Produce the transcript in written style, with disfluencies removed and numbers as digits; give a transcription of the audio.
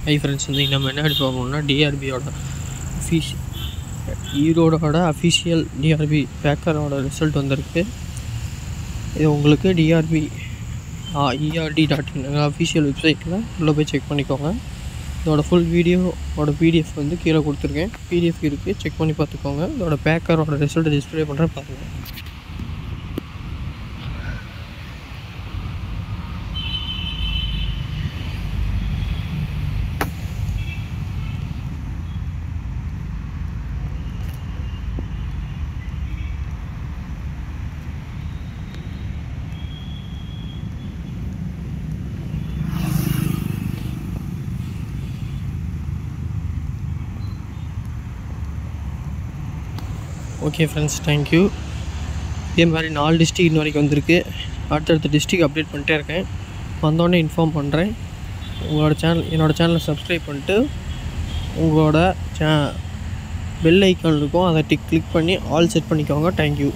Hi friends, வந்து நம்ம என்ன எடுப்போம்னா டிஆர்பியோட ஈரோடோட அஃபிஷியல் டிஆர்பி பேக்கரோட ரிசல்ட் வந்திருக்கு. இது உங்களுக்கு DRB.ERD.in அஃபிஷியல் வெப்சைட்டில் உள்ளே போய் செக் பண்ணிக்கோங்க. இதோட ஃபுல் வீடியோவோட பிடிஎஃப் வந்து கீழே கொடுத்துருக்கேன். பிடிஎஃப் இருக்குது, செக் பண்ணி பார்த்துக்கோங்க. இதோட பேக்கரோட ரிசல்ட் டிஸ்பிளே பண்ணுறேன் பாருங்கள். Okay friends, thank you. இதே மாதிரி 4 டிஸ்ட்ரிக் இன்ன வரைக்கும் வந்திருக்கு. அடுத்தடுத்த டிஸ்ட்ரிக் அப்டேட் பண்ணிட்டே இருக்கேன். வந்தோடனே இன்ஃபார்ம் பண்ணுறேன். என்னோடய சேனலை சப்ஸ்கிரைப் பண்ணிட்டு உங்களோட பெல் ஐக்கான் இருக்கும், அதை கிளிக் பண்ணி ஆல் செட் பண்ணிக்கோங்க. தேங்க்யூ.